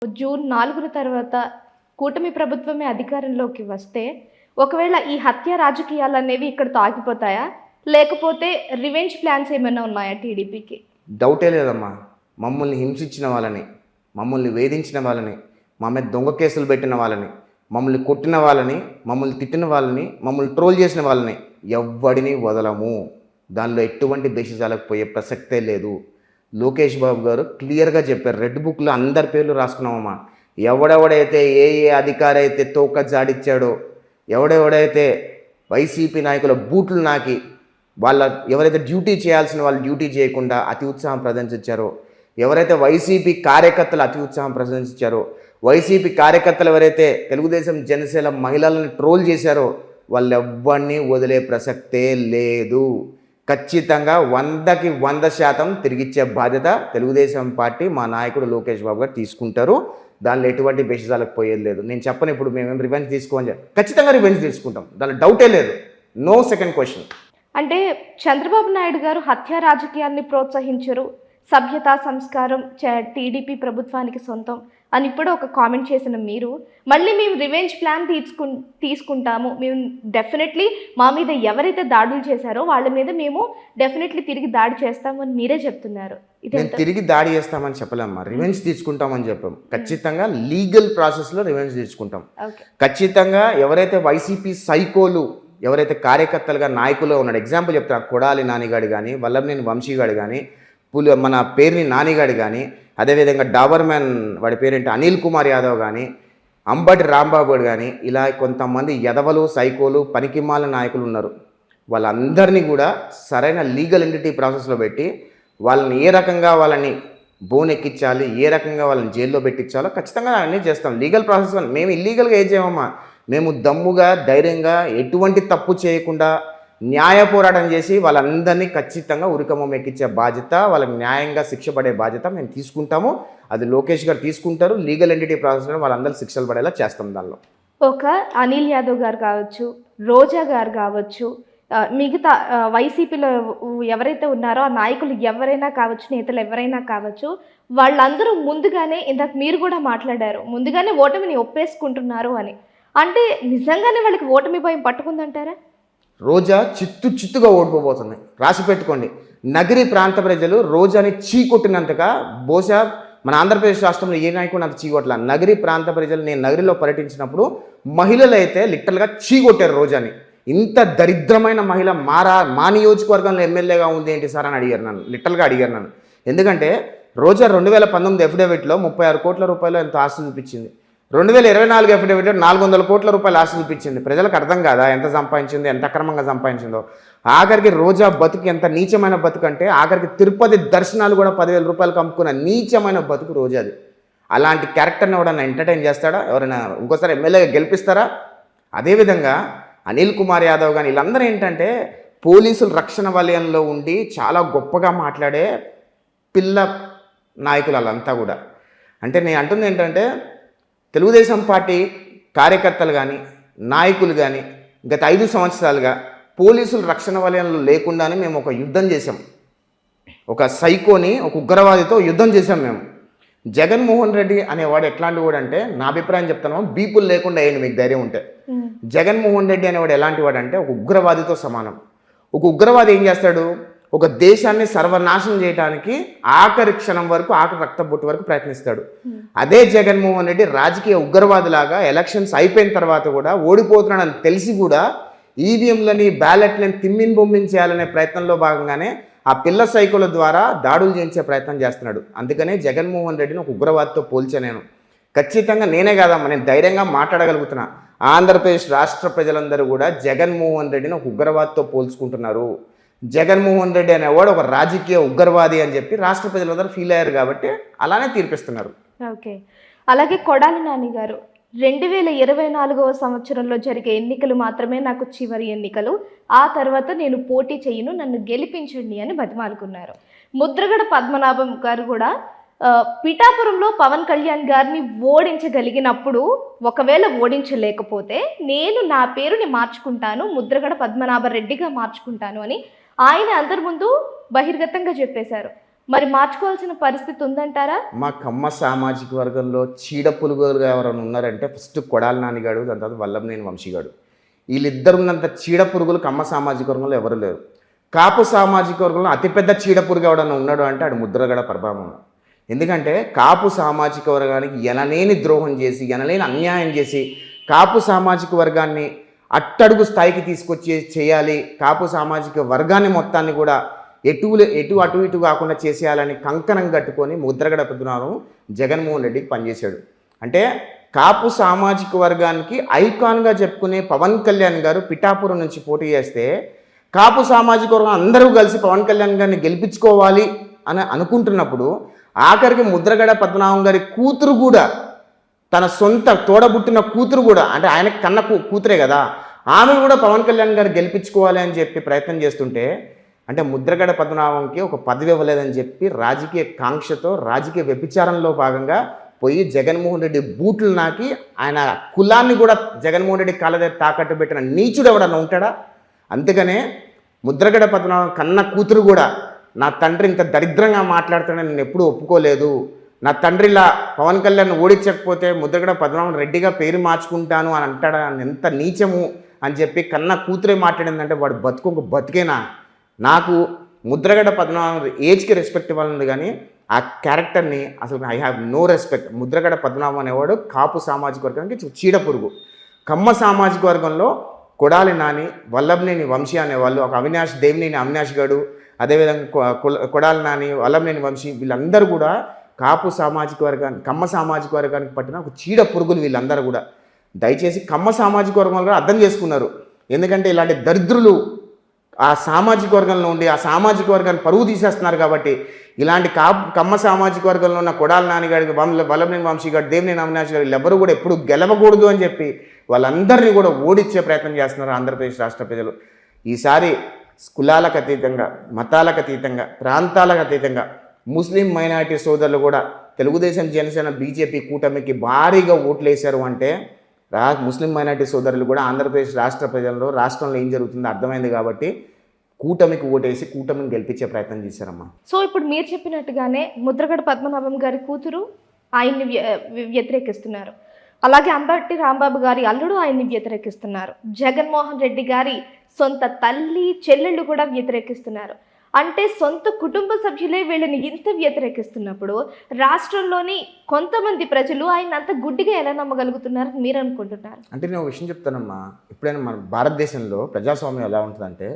June 4 తర్వాత కూటమి ప్రభుత్వమే అధికారంలోకి వస్తే, ఒకవేళ ఈ హత్య రాజకీయాలనేవి ఇక్కడితో ఆగిపోతాయా? లేకపోతే రివెంజ్ ప్లాన్స్ ఏమైనా ఉన్నాయా టీడీపీకి? డౌటే లేదమ్మా. మమ్మల్ని హింసించిన వాళ్ళని, మమ్మల్ని వేధించిన వాళ్ళని, మా మీద దొంగ కేసులు పెట్టిన వాళ్ళని, మమ్మల్ని కొట్టిన వాళ్ళని, మమ్మల్ని తిట్టిన వాళ్ళని, మమ్మల్ని ట్రోల్ చేసిన వాళ్ళని ఎవ్వడిని వదలము. దానిలో ఎటువంటి బేసిజాలకు పోయే ప్రసక్తే లేదు. లోకేష్ బాబు గారు క్లియర్గా చెప్పారు. రెడ్ బుక్లో అందరి పేర్లు రాసుకున్నామమ్మా. ఎవడెవడైతే ఏ అధికారి అయితే తోక జాడిచ్చాడో, ఎవడెవడైతే వైసీపీ నాయకుల బూట్లు నాకి ఎవరైతే డ్యూటీ చేయాల్సిన వాళ్ళు డ్యూటీ చేయకుండా అతి ఉత్సాహం ప్రదర్శించారో, ఎవరైతే వైసీపీ కార్యకర్తలు అతి ఉత్సాహం ప్రదర్శించారో, వైసీపీ కార్యకర్తలు ఎవరైతే తెలుగుదేశం జనసేన మహిళలను ట్రోల్ చేశారో వాళ్ళు ఎవ్వరిని వదిలే ప్రసక్తే లేదు. ఖచ్చితంగా 100కి 100% తిరిగిచ్చే బాధ్యత తెలుగుదేశం పార్టీ మా నాయకుడు లోకేష్ బాబు గారు తీసుకుంటారు. దానిలో ఎటువంటి బేసిజాలకు పోయేది లేదు. నేను చెప్పను ఇప్పుడు మేమేం రివెంజ్ తీసుకోమని. ఖచ్చితంగా రివెంజ్ తీసుకుంటాం, దానిలో డౌటే లేదు. No second question. అంటే చంద్రబాబు నాయుడు గారు హత్య రాజకీయాల్ని ప్రోత్సహించరు, సభ్యత సంస్కారం టీడీపీ ప్రభుత్వానికి సొంతం అని ఇప్పుడు ఒక కామెంట్ చేసిన మీరు, మళ్ళీ మేము రివెంజ్ ప్లాన్ తీసుకుంటాము, మేము డెఫినెట్లీ మా మీద ఎవరైతే దాడులు చేశారో వాళ్ళ మీద మేము డెఫినెట్లీ తిరిగి దాడి చేస్తాము అని మీరే చెప్తున్నారు. నేను తిరిగి దాడి చేస్తామని చెప్పలేమ్మా, రివెంజ్ తీసుకుంటామని చెప్పాం. ఖచ్చితంగా లీగల్ ప్రాసెస్లో రివెంజ్ తీసుకుంటాం. ఖచ్చితంగా ఎవరైతే వైసీపీ సైకోలు, ఎవరైతే కార్యకర్తలుగా నాయకులు ఉన్నాడు, ఎగ్జాంపుల్ చెప్తాను, కొడాలి నానిగాడు కానీ, వల్లభనేని వంశీగాడు కానీ, మన పేరుని నానిగాడు కానీ, అదేవిధంగా డాబర్ మ్యాన్ వాడి పేరేంటి అనిల్ కుమార్ యాదవ్ కానీ, అంబటి రాంబాబు కానీ, ఇలా కొంతమంది యదవలు సైకోలు పనికిమాల నాయకులు ఉన్నారు. వాళ్ళందరినీ కూడా సరైన లీగల్ ఎంటిటీ ప్రాసెస్లో పెట్టి వాళ్ళని ఏ రకంగా వాళ్ళని బోన్ ఎక్కించాలి, ఏ రకంగా వాళ్ళని జైల్లో పెట్టించాలో ఖచ్చితంగా అన్నీ చేస్తాం. లీగల్ ప్రాసెస్ మేము ఇల్లీగల్గా ఏం చేయమమ్మా. మేము దమ్ముగా ధైర్యంగా ఎటువంటి తప్పు చేయకుండా న్యాయ పోరాటం చేసి వాళ్ళందరినీ ఖచ్చితంగా ఉరికమ్మం ఎక్కించే బాధ్యత, వాళ్ళకి న్యాయంగా శిక్ష పడే బాధ్యత మేము తీసుకుంటాము. అది లోకేష్ గారు తీసుకుంటారు. లీగల్ ఎంటిటీ ప్రాసెస్లో వాళ్ళందరూ శిక్షలు పడేలా చేస్తాం. దానిలో ఒక అనిల్ యాదవ్ గారు కావచ్చు, రోజా గారు కావచ్చు, మిగతా వైసీపీలో ఎవరైతే ఉన్నారో ఆ నాయకులు ఎవరైనా కావచ్చు, నేతలు ఎవరైనా కావచ్చు, వాళ్ళందరూ ముందుగానే, ఇందాక మీరు కూడా మాట్లాడారు, ముందుగానే ఓటమిని ఒప్పేసుకుంటున్నారు అని. అంటే నిజంగానే వాళ్ళకి ఓటమి భయం పట్టుకుందంటారా? రోజా చిత్తుగా ఓడిపోబోతుంది. రాసి పెట్టుకోండి. నగరి ప్రాంత ప్రజలు రోజాని చీకొట్టినంతగా బహుశా మన ఆంధ్రప్రదేశ్ రాష్ట్రంలో ఏ నాయకుడు అంత చీకొట్టల. నగరి ప్రాంత ప్రజలు, నేను నగరిలో పర్యటించినప్పుడు మహిళలు అయితే లిటరల్గా చీకొట్టారు రోజాని. ఇంత దరిద్రమైన మహిళ మా నియోజకవర్గంలో ఎమ్మెల్యేగా ఉంది ఏంటి సార్ అని అడిగారు నన్ను, లిటరల్గా అడిగారు నన్ను. ఎందుకంటే రోజా 2019 ఎఫిడవిట్లో 36 కోట్ల రూపాయలు ఎంత ఆస్తి చూపించింది. 2024 ఎఫిడవిట్లో 400 కోట్ల రూపాయలు ఆస్తి చూపించింది. ప్రజలకు అర్థం కాదా ఎంత సంపాదించిందో, ఎంత అక్రమంగా సంపాదించిందో. ఆఖరికి రోజా బతుకు ఎంత నీచమైన బతుకు అంటే, ఆఖరికి తిరుపతి దర్శనాలు కూడా 10,000 రూపాయలకు అమ్ముకున్న నీచమైన బతుకు రోజాది. అలాంటి క్యారెక్టర్ని ఎవడన్నా ఎంటర్టైన్ చేస్తాడా? ఎవరైనా ఇంకోసారి ఎమ్మెల్యేగా గెలిపిస్తారా? అదేవిధంగా అనిల్ కుమార్ యాదవ్ కానీ వీళ్ళందరూ ఏంటంటే పోలీసులు రక్షణ వలయంలో ఉండి చాలా గొప్పగా మాట్లాడే పిల్ల నాయకులు వాళ్ళంతా కూడా. అంటే నేను అంటుంది ఏంటంటే, తెలుగుదేశం పార్టీ కార్యకర్తలు కానీ నాయకులు కానీ గత 5 సంవత్సరాలుగా పోలీసులు రక్షణ వలయంలో లేకుండానే మేము ఒక యుద్ధం చేసాం. ఒక సైకోని, ఒక ఉగ్రవాదితో యుద్ధం చేసాం మేము. జగన్మోహన్ రెడ్డి అనేవాడు ఎట్లాంటి వాడు అంటే, నా అభిప్రాయం చెప్తాను, బీపుల్ లేకుండా వేయండి మీకు ధైర్యం ఉంటే. జగన్మోహన్ రెడ్డి అనేవాడు ఎలాంటి వాడు అంటే ఒక ఉగ్రవాదితో సమానం. ఒక ఉగ్రవాది ఏం చేస్తాడు? ఒక దేశాన్ని సర్వనాశనం చేయడానికి ఆఖరి క్షణం వరకు, ఆఖరి రక్తబొట్టు వరకు ప్రయత్నిస్తాడు. అదే జగన్మోహన్ రెడ్డి రాజకీయ ఉగ్రవాదిలాగా ఎలక్షన్స్ అయిపోయిన తర్వాత కూడా ఓడిపోతున్నాడని తెలిసి కూడా ఈవీఎంలని బ్యాలెట్లని తిమ్మిని బొమ్మించేయాలనే ప్రయత్నంలో భాగంగానే ఆ పిల్ల సైకిల్ ద్వారా దాడులు చేయించే ప్రయత్నం చేస్తున్నాడు. అందుకనే జగన్మోహన్ రెడ్డిని ఒక ఉగ్రవాదితో పోల్చా నేను. ఖచ్చితంగా నేనే కాదమ్మా, నేను ధైర్యంగా మాట్లాడగలుగుతున్నా. ఆంధ్రప్రదేశ్ రాష్ట్ర ప్రజలందరూ కూడా జగన్మోహన్ రెడ్డిని ఒక ఉగ్రవాదితో పోల్చుకుంటున్నారు. జగన్మోహన్ రెడ్డి అనేవాడు ఒక రాజకీయ ఉగ్రవాది అని చెప్పి రాష్ట్ర ప్రజలందరూ ఫీల్ అయ్యారు కాబట్టి అలానే తీర్పిస్తున్నారు. ఓకే. అలాగే కొడాలి నాని గారు 2024వ సంవత్సరంలో జరిగే ఎన్నికలు మాత్రమే నాకు చివరి ఎన్నికలు, ఆ తర్వాత నేను పోటీ చేయను, నన్ను గెలిపించండి అని బతిమాలుకున్నారు. ముద్రగడ పద్మనాభం గారు కూడా పిఠాపురంలో పవన్ కళ్యాణ్ గారిని ఓడించగలిగినప్పుడు, ఒకవేళ ఓడించలేకపోతే నేను నా పేరుని మార్చుకుంటాను, ముద్రగడ పద్మనాభరెడ్డిగా మార్చుకుంటాను అని ఆయన అందరి ముందు బహిర్గతంగా చెప్పేశారు. మరి మార్చుకోవాల్సిన పరిస్థితి ఉందంటారా? మా కమ్మ సామాజిక వర్గంలో చీడ పులుగులుగా ఎవరైనా ఉన్నారంటే ఫస్ట్ కొడాలి నానిగాడు, దాని తర్వాత వల్లభనేని వంశీగాడు. వీళ్ళిద్దరు ఉన్నంత చీడ పురుగులు కమ్మ సామాజిక వర్గంలో ఎవరు లేరు. కాపు సామాజిక వర్గంలో అతిపెద్ద చీడ పురుగు ఎవడన్నా ఉన్నాడు అంటే ఆడు ముద్రగడ ప్రభావం. ఎందుకంటే కాపు సామాజిక వర్గానికి ఎనలేని ద్రోహం చేసి, ఎనలేని అన్యాయం చేసి, కాపు సామాజిక వర్గాన్ని అట్టడుగు స్థాయికి తీసుకొచ్చి చేయాలి, కాపు సామాజిక వర్గాన్ని మొత్తాన్ని కూడా అటు ఇటు కాకుండా చేసేయాలని కంకణం కట్టుకొని ముద్రగడ పద్మనాభం జగన్మోహన్ రెడ్డికి పనిచేశాడు. అంటే కాపు సామాజిక వర్గానికి ఐకాన్గా చెప్పుకునే పవన్ కళ్యాణ్ గారు పిఠాపురం నుంచి పోటీ చేస్తే కాపు సామాజిక వర్గం అందరూ కలిసి పవన్ కళ్యాణ్ గారిని గెలిపించుకోవాలి అని అనుకుంటున్నప్పుడు ఆఖరికి ముద్రగడ పద్మనాభం గారి కూతురు కూడా, తన సొంత తోడబుట్టిన కూతురు కూడా, అంటే ఆయన కన్న కూతురే కదా, ఆమె కూడా పవన్ కళ్యాణ్ గారు గెలిపించుకోవాలి అని చెప్పి ప్రయత్నం చేస్తుంటే, అంటే ముద్రగడ పద్మనాభంకి ఒక పదవి ఇవ్వలేదని చెప్పి రాజకీయ కాంక్షతో, రాజకీయ వ్యభిచారంలో భాగంగా పోయి జగన్మోహన్ రెడ్డి బూట్లు నాకి ఆయన కులాన్ని కూడా జగన్మోహన్ రెడ్డి కాళ్ళ దగ్గర తాకట్టు పెట్టిన నీచుడు ఎవడన్నా ఉంటాడా? అందుకనే ముద్రగడ పద్మనాభం కన్న కూతురు కూడా, నా తండ్రి ఇంత దరిద్రంగా మాట్లాడుతాడని నేను ఎప్పుడూ ఒప్పుకోలేదు, నా తండ్రిలా పవన్ కళ్యాణ్ ఓడించకపోతే ముద్రగడ పద్మనాభం రెడ్డిగా పేరు మార్చుకుంటాను అని అంటాడా? ఎంత నీచము అని చెప్పి కన్న కూతురే మాట్లాడిందంటే వాడు బతుకు బతికేనా? నాకు ముద్రగడ పద్మనాభం ఏజ్కి రెస్పెక్ట్ ఇవ్వాలని కానీ ఆ క్యారెక్టర్ని అసలు I have no respect. Mudragada Padmanabham అనేవాడు కాపు సామాజిక వర్గానికి చీడ పురుగు. కమ్మ సామాజిక వర్గంలో కొడాలి నాని, వల్లభనేని వంశీ అనేవాళ్ళు, ఒక అవినాష్, దేవినేని అవినాష్ గారు, అదేవిధంగా కొడాలి నాని, వల్లభనేని వంశీ, వీళ్ళందరూ కూడా కాపు సామాజిక వర్గానికి, కమ్మ సామాజిక వర్గానికి పట్టిన ఒక చీడ పురుగులు వీళ్ళందరూ కూడా. దయచేసి కమ్మ సామాజిక వర్గంలో అర్థం చేసుకున్నారు. ఎందుకంటే ఇలాంటి దరిద్రులు ఆ సామాజిక వర్గంలో ఉండి ఆ సామాజిక వర్గాన్ని పరువు తీసేస్తున్నారు. కాబట్టి ఇలాంటి కమ్మ సామాజిక వర్గంలో ఉన్న కొడాలి నానిగాడికి, వల్లభనేని వంశీ గారు, దేవినేని అవినాష్ గారు, వీళ్ళెవరూ కూడా ఎప్పుడు గెలవకూడదు అని చెప్పి వాళ్ళందరినీ కూడా ఓడించే ప్రయత్నం చేస్తున్నారు ఆంధ్రప్రదేశ్ రాష్ట్ర ప్రజలు. ఈసారి కులాలకు అతీతంగా, మతాలకు అతీతంగా, ప్రాంతాలకు అతీతంగా ముస్లిం మైనారిటీ సోదరులు కూడా తెలుగుదేశం, జనసేన, బీజేపీ కూటమికి భారీగా ఓట్లు వేశారు. అంటే ముస్లిం మైనారిటీ సోదరులు కూడా ఆంధ్రప్రదేశ్ రాష్ట్ర ప్రజల్లో, రాష్ట్రంలో ఏం జరుగుతుందో అర్థమైంది కాబట్టి కూటమికి ఓటేసి కూటమిని గెలిపించే ప్రయత్నం చేశారమ్మా. సో ఇప్పుడు మీరు చెప్పినట్టుగానే ముద్రగడ పద్మనాభం గారి కూతురు ఆయన్ని వ్యతిరేకిస్తున్నారు, అలాగే అంబటి రాంబాబు గారి అల్లుడు ఆయన్ని వ్యతిరేకిస్తున్నారు, జగన్మోహన్ రెడ్డి గారి సొంత తల్లి, చెల్లెళ్ళు కూడా వ్యతిరేకిస్తున్నారు. అంటే సొంత కుటుంబ సభ్యులే వీళ్ళని ఇంత వ్యతిరేకిస్తున్నప్పుడు రాష్ట్రంలోని కొంతమంది ప్రజలు ఆయన అంత గుడ్డిగా ఎలా నమ్మగలుగుతున్నారు మీరు అనుకుంటున్నారు? అంటే నేను ఒక విషయం చెప్తానమ్మా, ఎప్పుడైనా మన భారతదేశంలో ప్రజాస్వామ్యం ఎలా ఉంటుందంటే,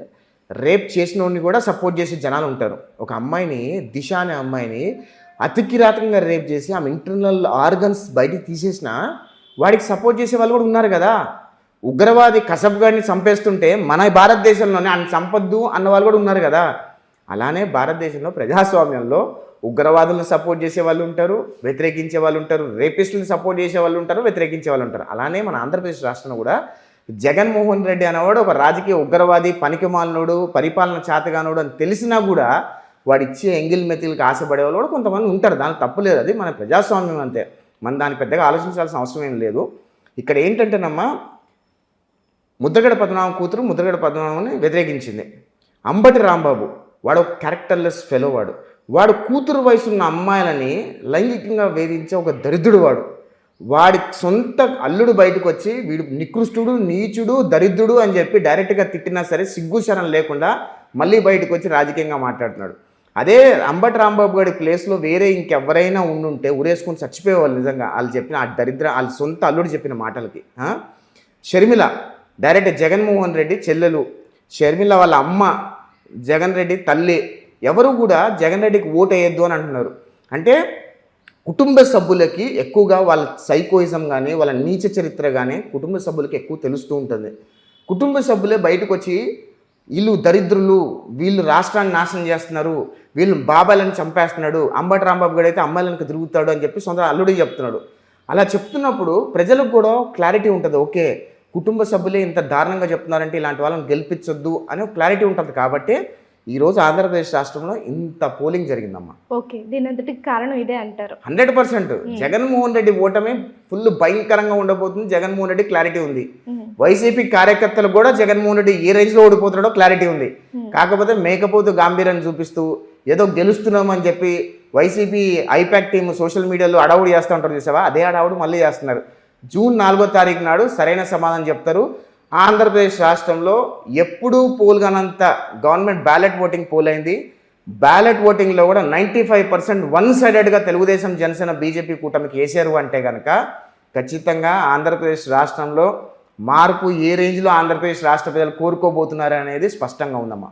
రేప్ చేసిన వాడిని కూడా సపోర్ట్ చేసే జనాలు ఉంటారు. ఒక అమ్మాయిని, దిశ అనే అమ్మాయిని అతికిరాతంగా రేప్ చేసి ఆమె ఇంటర్నల్ ఆర్గన్స్ బయటికి తీసేసిన వాడికి సపోర్ట్ చేసే వాళ్ళు కూడా ఉన్నారు కదా. ఉగ్రవాది కసబ్ గారిని చంపేస్తుంటే మన భారతదేశంలోనే ఆయన చంపొద్దు అన్న వాళ్ళు కూడా ఉన్నారు కదా. అలానే భారతదేశంలో ప్రజాస్వామ్యంలో ఉగ్రవాదులను సపోర్ట్ చేసే వాళ్ళు ఉంటారు, వ్యతిరేకించే వాళ్ళు ఉంటారు, రేపిస్టులను సపోర్ట్ చేసే వాళ్ళు ఉంటారు, వ్యతిరేకించే వాళ్ళు ఉంటారు. అలానే మన ఆంధ్రప్రదేశ్ రాష్ట్రంలో కూడా జగన్మోహన్ రెడ్డి అనేవాడు ఒక రాజకీయ ఉగ్రవాది, పనికిమాలినోడు, పరిపాలన చేతగానోడు అని తెలిసినా కూడా వాడు ఇచ్చే ఎంగిల్ మెతులకు ఆశపడే వాళ్ళు కూడా కొంతమంది ఉంటారు. దానికి తప్పులేదు, అది మన ప్రజాస్వామ్యం అంతే. మనం దాన్ని పెద్దగా ఆలోచించాల్సిన అవసరం ఏం లేదు. ఇక్కడ ఏంటంటేనమ్మా, ముద్రగడ పద్మనాభం కూతురు ముద్రగడ పద్మనాభంని వ్యతిరేకించింది. అంబటి రాంబాబు వాడు ఒక క్యారెక్టర్లెస్ ఫెలో, వాడు కూతురు వయసున్న అమ్మాయిలని లైంగికంగా వేధించే ఒక దరిద్రుడు. వాడి సొంత అల్లుడు బయటకు వచ్చి వీడు నికృష్టుడు, నీచుడు, దరిద్రుడు అని చెప్పి డైరెక్ట్గా తిట్టినా సరే సిగ్గుశరం లేకుండా మళ్ళీ బయటకు వచ్చి రాజకీయంగా మాట్లాడుతున్నాడు. అదే అంబటి రాంబాబు గారి ప్లేస్లో వేరే ఇంకెవరైనా ఉండుంటే ఉరేసుకొని చచ్చిపోయేవాళ్ళు నిజంగా. వాళ్ళు చెప్పిన ఆ దరిద్ర, వాళ్ళ సొంత అల్లుడు చెప్పిన మాటలకి. షర్మిల డైరెక్ట్ జగన్మోహన్ రెడ్డి చెల్లెలు, షర్మిల వాళ్ళ అమ్మ జగన్ రెడ్డి తల్లి, ఎవరు కూడా జగన్ రెడ్డికి ఓటు వేయద్దు అని అంటున్నారు. అంటే కుటుంబ సభ్యులకి ఎక్కువగా వాళ్ళ సైకోయిజం కానీ, వాళ్ళ నీచ చరిత్ర కానీ కుటుంబ సభ్యులకి ఎక్కువ తెలుస్తూ ఉంటుంది. కుటుంబ సభ్యులే బయటకు వచ్చి వీళ్ళు దరిద్రులు, వీళ్ళు రాష్ట్రాన్ని నాశనం చేస్తున్నారు, వీళ్ళు బాబాలను చంపేస్తున్నాడు, అంబటి రాంబాబు గారు అయితే అమ్మాయిలకు తిరుగుతాడు అని చెప్పి సొంత అల్లుడికి చెప్తున్నాడు. అలా చెప్తున్నప్పుడు ప్రజలకు కూడా క్లారిటీ ఉంటుంది. ఓకే, కుటుంబ సభ్యులే ఇంత దారుణంగా చెప్తున్నారంటే ఇలాంటి వాళ్ళని గెలిపించొద్దు అనే క్లారిటీ ఉంటుంది. కాబట్టి ఈరోజు ఆంధ్రప్రదేశ్ రాష్ట్రంలో ఇంత పోలింగ్ జరిగిందమ్మా. ఓకే, దీని అంతటికి కారణం ఇదే అంటారు? 100%. జగన్మోహన్ రెడ్డి ఓటమి ఫుల్ భయంకరంగా ఉండబోతుంది. జగన్మోహన్ రెడ్డి క్లారిటీ ఉంది. వైసీపీ కార్యకర్తలు కూడా జగన్మోహన్ రెడ్డి ఏ రేంజ్లో ఓడిపోతున్నాడో క్లారిటీ ఉంది. కాకపోతే మేకపోతు గాంభీర్యాన్ని చూపిస్తూ ఏదో గెలుస్తున్నామని చెప్పి వైసీపీ ఐపాక్ టీం సోషల్ మీడియాలో అడవుడు చేస్తూ ఉంటారు చూసావా, అదే అడవుడు మళ్ళీ చేస్తున్నారు. జూన్ 4వ తారీఖు నాడు సరైన సమాధానం చెప్తారు. ఆంధ్రప్రదేశ్ రాష్ట్రంలో ఎప్పుడూ పోల్ కానంత గవర్నమెంట్ బ్యాలెట్ ఓటింగ్ పోల్ అయింది. బ్యాలెట్ ఓటింగ్లో కూడా 95% వన్ సైడెడ్గా తెలుగుదేశం, జనసేన, బీజేపీ కూటమికి వేసారు అంటే కనుక ఖచ్చితంగా ఆంధ్రప్రదేశ్ రాష్ట్రంలో మార్పు ఏ రేంజ్లో ఆంధ్రప్రదేశ్ రాష్ట్ర ప్రజలు కోరుకోబోతున్నారు అనేది స్పష్టంగా ఉందమ్మా.